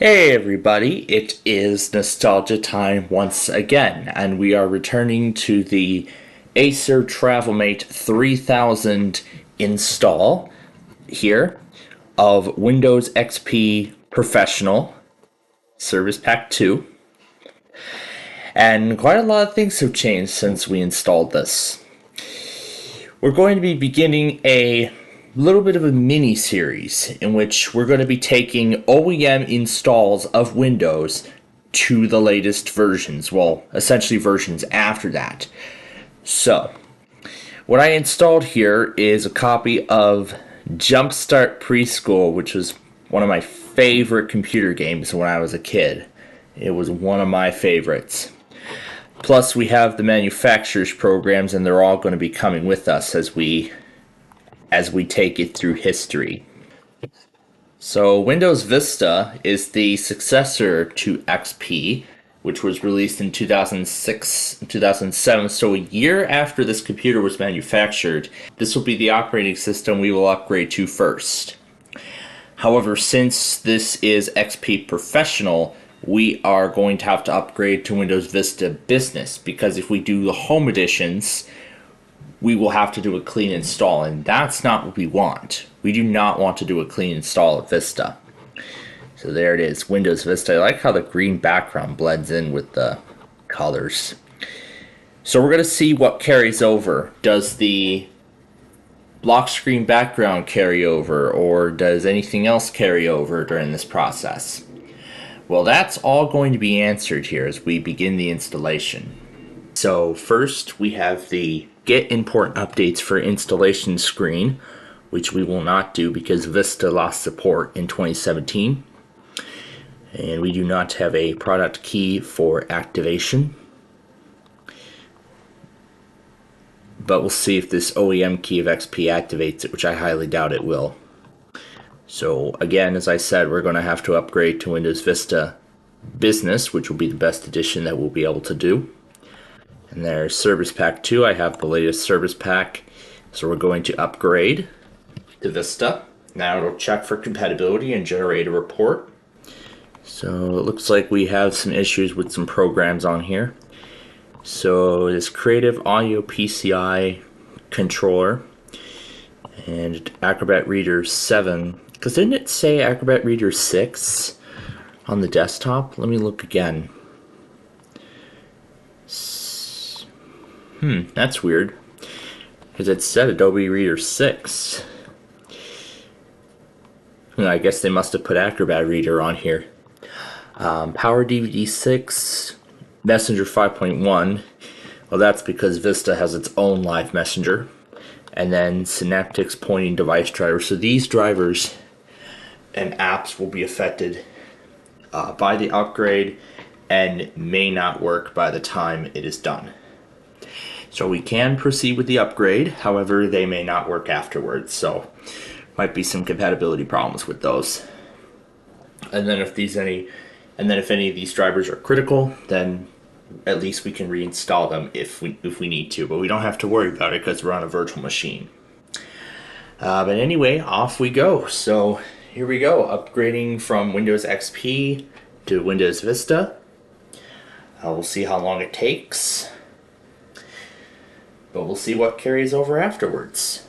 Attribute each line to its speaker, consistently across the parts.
Speaker 1: Hey everybody, it is nostalgia time once again, and we are returning to the Acer Travelmate 3000 install here of Windows XP Professional Service Pack 2. And quite a lot of things have changed since we installed this. We're going to be beginning a little bit of a mini series in which we're going to be taking OEM installs of Windows to the latest versions. Well, essentially versions after that. So, what I installed here is a copy of Jumpstart Preschool, which was one of my favorite computer games when I was a kid. It was one of my favorites. Plus, we have the manufacturer's programs, and they're all going to be coming with us as we take it through history. So Windows Vista is the successor to XP, which was released in 2006 and 2007. So a year after this computer was manufactured, this will be the operating system we will upgrade to first. However, since this is XP Professional, we are going to have to upgrade to Windows Vista Business, because if we do the home editions, we will have to do a clean install, and that's not what we want. We do not want to do a clean install of Vista. So there it is, Windows Vista. I like how the green background blends in with the colors. So we're going to see what carries over. Does the lock screen background carry over, or does anything else carry over during this process? Well, that's all going to be answered here as we begin the installation. So first we have the Get Important Updates for Installation screen, which we will not do because Vista lost support in 2017. And we do not have a product key for activation. But we'll see if this OEM key of XP activates it, which I highly doubt it will. So again, as I said, we're going to have to upgrade to Windows Vista Business, which will be the best edition that we'll be able to do. And there's Service Pack 2. I have the latest Service Pack. So we're going to upgrade to Vista. Now it'll check for compatibility and generate a report. So it looks like we have some issues with some programs on here. So this Creative Audio PCI controller and Acrobat Reader 7. Because didn't it say Acrobat Reader 6 on the desktop? Let me look again. That's weird, because it said Adobe Reader 6. I guess they must have put Acrobat Reader on here. Power DVD 6, Messenger 5.1. Well, that's because Vista has its own live messenger. And then Synaptics pointing device driver. So these drivers and apps will be affected by the upgrade and may not work by the time it is done. So we can proceed with the upgrade, however, they may not work afterwards, so might be some compatibility problems with those. And then if any of these drivers are critical, then at least we can reinstall them if we need to, but we don't have to worry about it because we're on a virtual machine. But anyway, off we go. So here we go, upgrading from Windows XP to Windows Vista. We'll see how long it takes, but we'll see what carries over afterwards.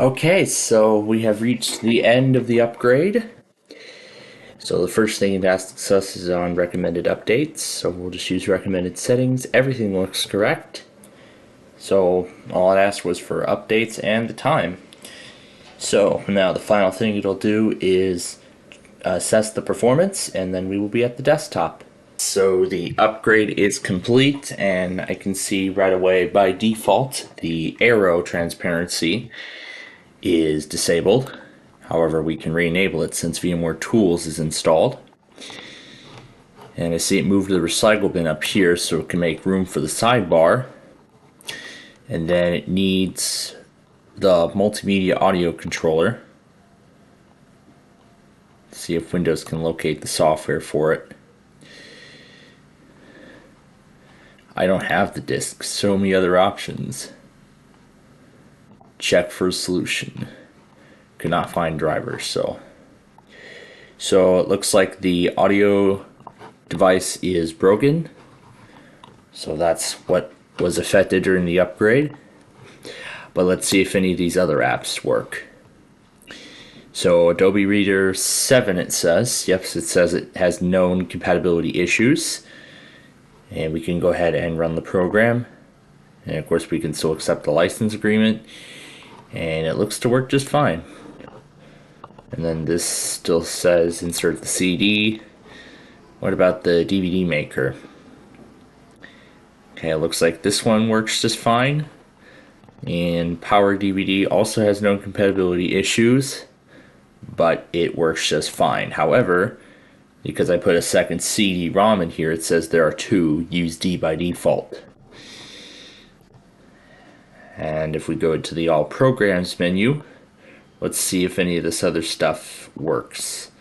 Speaker 1: Okay, so we have reached the end of the upgrade. So the first thing it asks us is on recommended updates. So we'll just use recommended settings. Everything looks correct. So all it asked was for updates and the time. So now the final thing it'll do is assess the performance, and then we will be at the desktop. So the upgrade is complete, and I can see right away by default the arrow transparency is disabled. However, we can re-enable it since VMware Tools is installed. And I see it moved to the recycle bin up here so it can make room for the sidebar. And then it needs the multimedia audio controller. See if Windows can locate the software for it. I don't have the disk. So many other options. Check for a solution. Could not find drivers, so it looks like the audio device is broken. So that's what was affected during the upgrade. But let's see if any of these other apps work. So Adobe Reader 7, it says. Yep, it says it has known compatibility issues. And we can go ahead and run the program. And of course we can still accept the license agreement. And it looks to work just fine. And then this still says insert the CD. What about the DVD maker? Okay, it looks like this one works just fine. And Power DVD also has no compatibility issues, but it works just fine. However, because I put a second CD-ROM in here, it says there are two. Use D by default. And if we go to the All Programs menu, let's see if any of this other stuff works.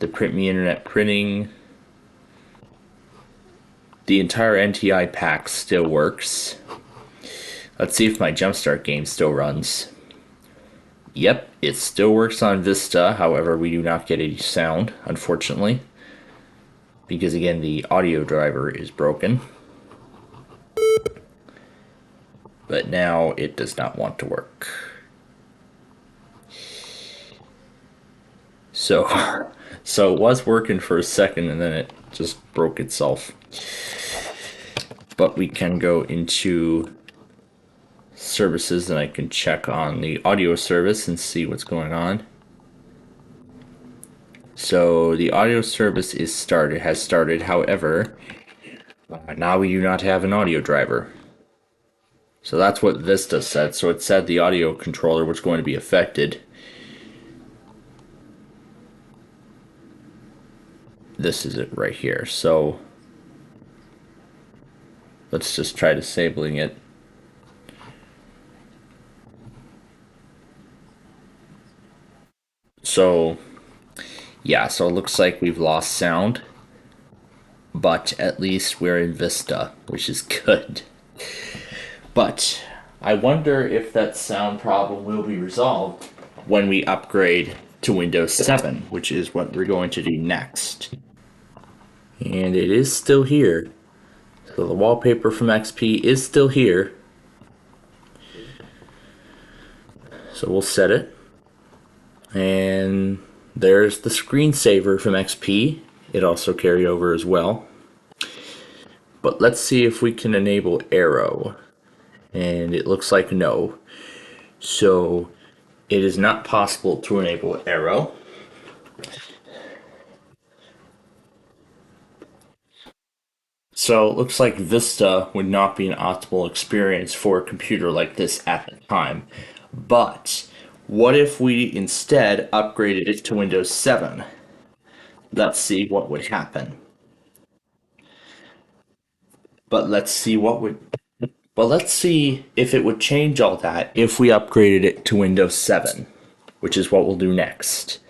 Speaker 1: The Print Me Internet Printing. The entire NTI pack still works. Let's see if my Jumpstart game still runs. Yep, it still works on Vista. However, we do not get any sound, unfortunately. Because again, the audio driver is broken. But now it does not want to work. So it was working for a second and then it just broke itself. But we can go into services and I can check on the audio service and see what's going on. So the audio service has started. However, now we do not have an audio driver. So that's what Vista said. So it said the audio controller was going to be affected. This is it right here. So let's just try disabling it. So yeah, so it looks like we've lost sound, but at least we're in Vista, which is good. But I wonder if that sound problem will be resolved when we upgrade to Windows 7, which is what we're going to do next. And it is still here. So the wallpaper from XP is still here. So we'll set it. And there's the screensaver from XP. It also carried over as well. But let's see if we can enable Arrow. And it looks like no. So it is not possible to enable Arrow. So it looks like Vista would not be an optimal experience for a computer like this at the time. But what if we instead upgraded it to Windows 7? Let's see what would happen. Let's see if it would change all that if we upgraded it to Windows 7, which is what we'll do next.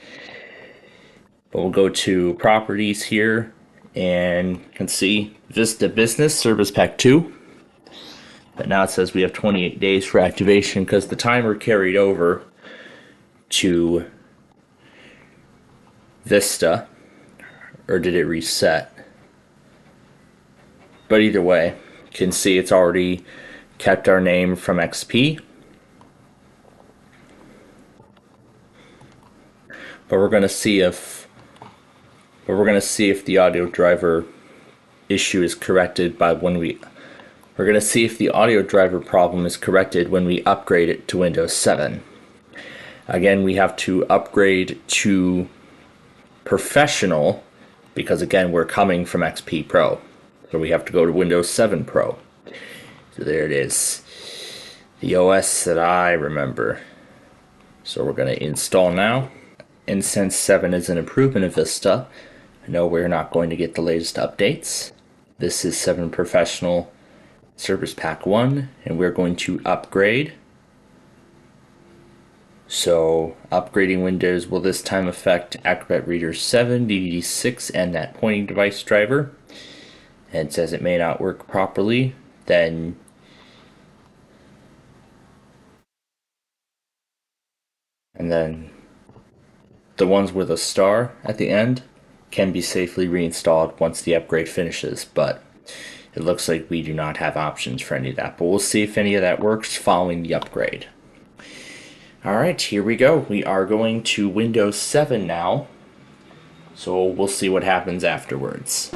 Speaker 1: But we'll go to Properties here and you can see Vista Business Service Pack 2. But now it says we have 28 days for activation because the timer carried over to Vista. Or did it reset? But either way, you can see it's already kept our name from XP. but we're going to see if the audio driver issue is corrected by when we're going to see if the audio driver problem is corrected when we upgrade it to Windows 7. Again, we have to upgrade to Professional because, again, we're coming from XP Pro. So we have to go to Windows 7 Pro. So there it is. The OS that I remember. So we're going to install now. And since 7 is an improvement of Vista, I know we're not going to get the latest updates. This is 7 Professional Service Pack 1, and we're going to upgrade. So upgrading Windows will this time affect Acrobat Reader 7, DVD6, and that pointing device driver. And it says it may not work properly, then the ones with a star at the end can be safely reinstalled once the upgrade finishes, but it looks like we do not have options for any of that. But we'll see if any of that works following the upgrade. Alright, here we go. We are going to Windows 7 now, so we'll see what happens afterwards.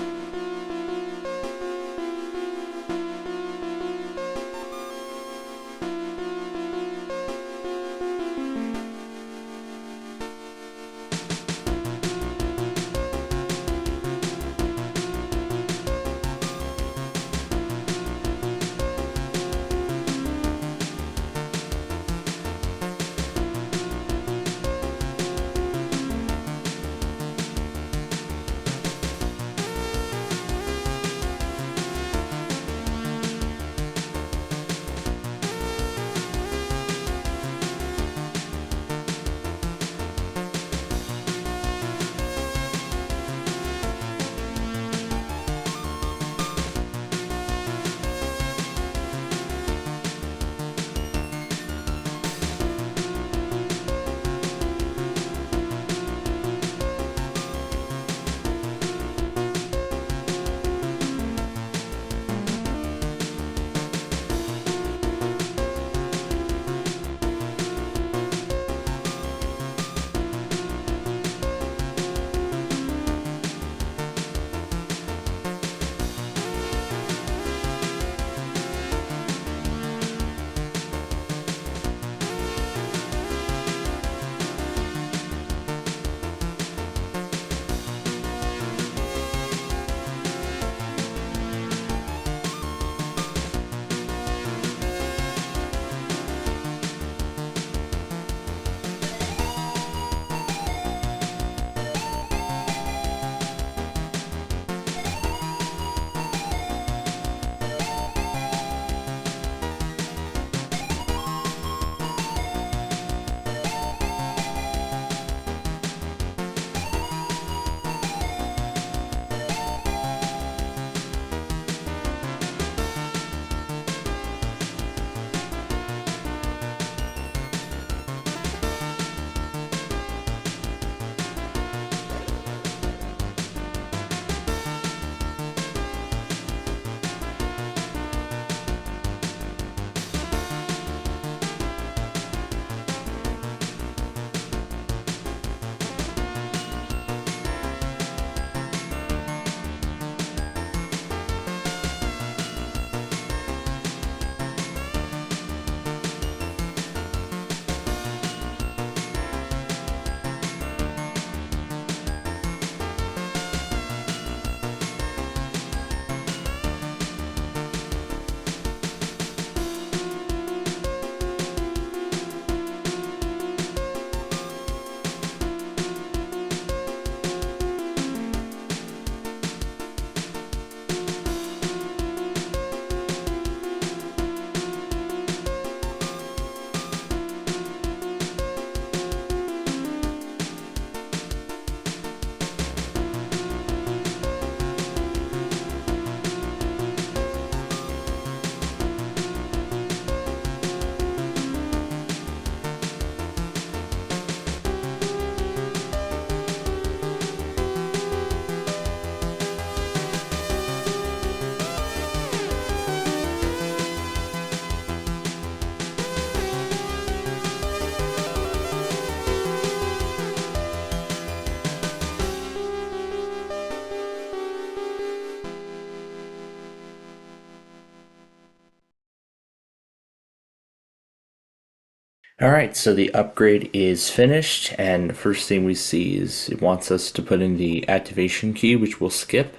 Speaker 1: Alright, so the upgrade is finished, and the first thing we see is it wants us to put in the activation key, which we'll skip.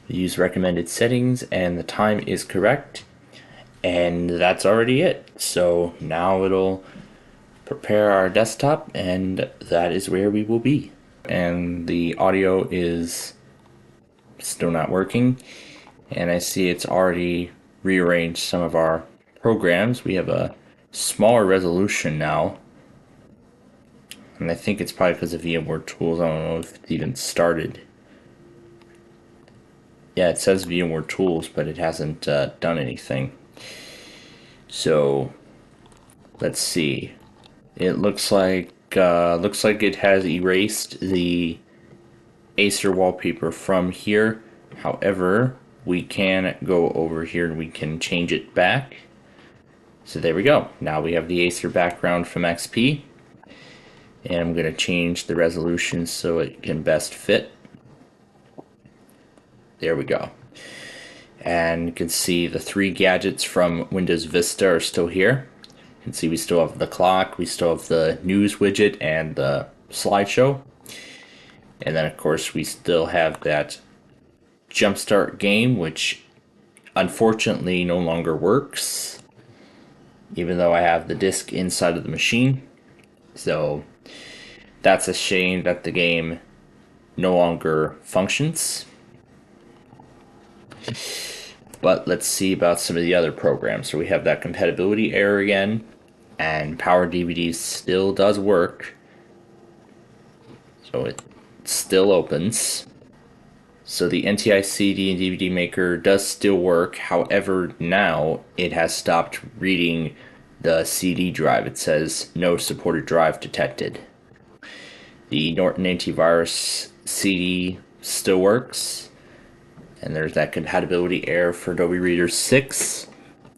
Speaker 1: Use recommended settings, and the time is correct. And that's already it. So now it'll prepare our desktop, and that is where we will be. And the audio is still not working, and I see it's already rearranged some of our programs. We have a smaller resolution now, and I think it's probably because of VMware Tools. I don't know if it's even started. Yeah, it says VMware Tools, but it hasn't done anything. So let's see. It looks like it has erased the Acer wallpaper from here. However, we can go over here and we can change it back. So there we go. Now we have the Acer background from XP. And I'm going to change the resolution so it can best fit. There we go. And you can see the 3 gadgets from Windows Vista are still here. You can see we still have the clock, we still have the news widget and the slideshow. And then of course we still have that Jumpstart game, which unfortunately no longer works, even though I have the disk inside of the machine. So that's a shame that the game no longer functions. But let's see about some of the other programs. So we have that compatibility error again, and Power DVD still does work. So it still opens. So the NTI CD and DVD maker does still work. However, now it has stopped reading the CD drive. It says no supported drive detected. The Norton antivirus CD still works. And there's that compatibility error for Adobe Reader 6.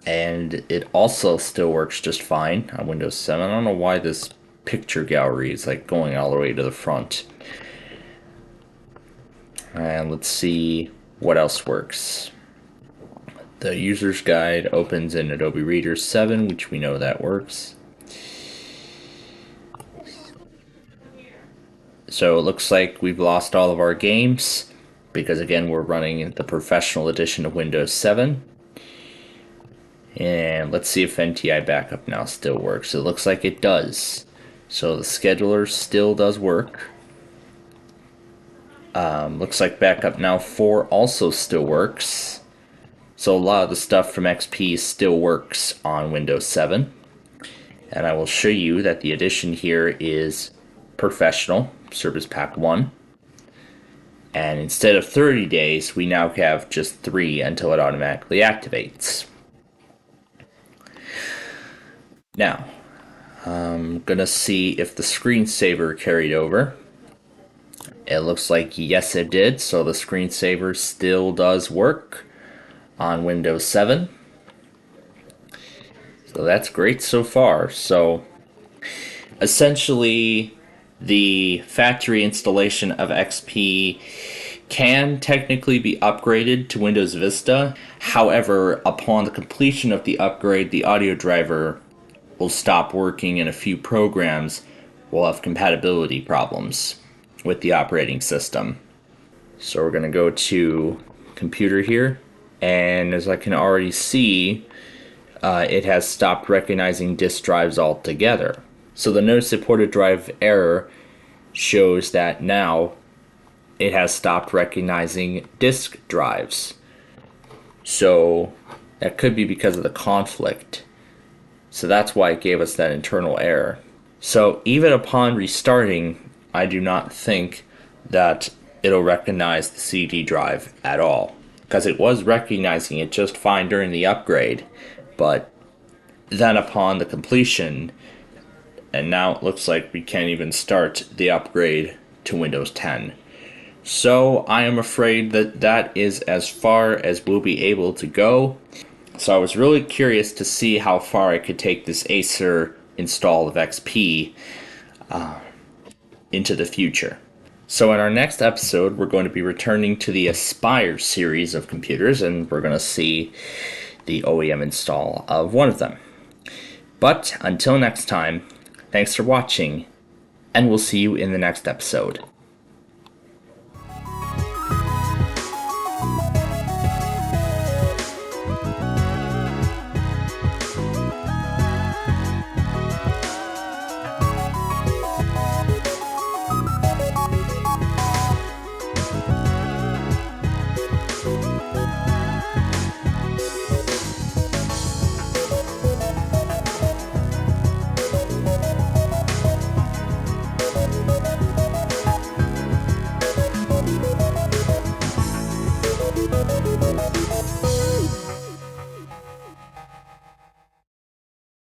Speaker 1: And it also still works just fine on Windows 7. I don't know why this picture gallery is like going all the way to the front. And let's see what else works. The user's guide opens in Adobe Reader 7, which we know that works. So it looks like we've lost all of our games, because again we're running the professional edition of Windows 7. And let's see if NTI backup now still works. It looks like it does. So the scheduler still does work. Looks like backup now 4 also still works. So a lot of the stuff from XP still works on Windows 7. And I will show you that the edition here is Professional, Service Pack 1. And instead of 30 days, we now have just 3 until it automatically activates. Now, I'm gonna see if the screensaver carried over. It looks like yes it did, so the screensaver still does work on Windows 7. So that's great so far. So essentially, the factory installation of XP can technically be upgraded to Windows Vista. However, upon the completion of the upgrade, the audio driver will stop working and a few programs will have compatibility problems with the operating system. So we're going to go to computer here, and as I can already see, it has stopped recognizing disk drives altogether. So the no supported drive error shows that now it has stopped recognizing disk drives. So that could be because of the conflict. So that's why it gave us that internal error. So even upon restarting, I do not think that it'll recognize the CD drive at all, because it was recognizing it just fine during the upgrade, but then upon the completion, and now it looks like we can't even start the upgrade to Windows 10. So I am afraid that that is as far as we'll be able to go. So I was really curious to see how far I could take this Acer install of XP into the future. So in our next episode, we're going to be returning to the Aspire series of computers, and we're going to see the OEM install of one of them. But until next time, thanks for watching, and we'll see you in the next episode.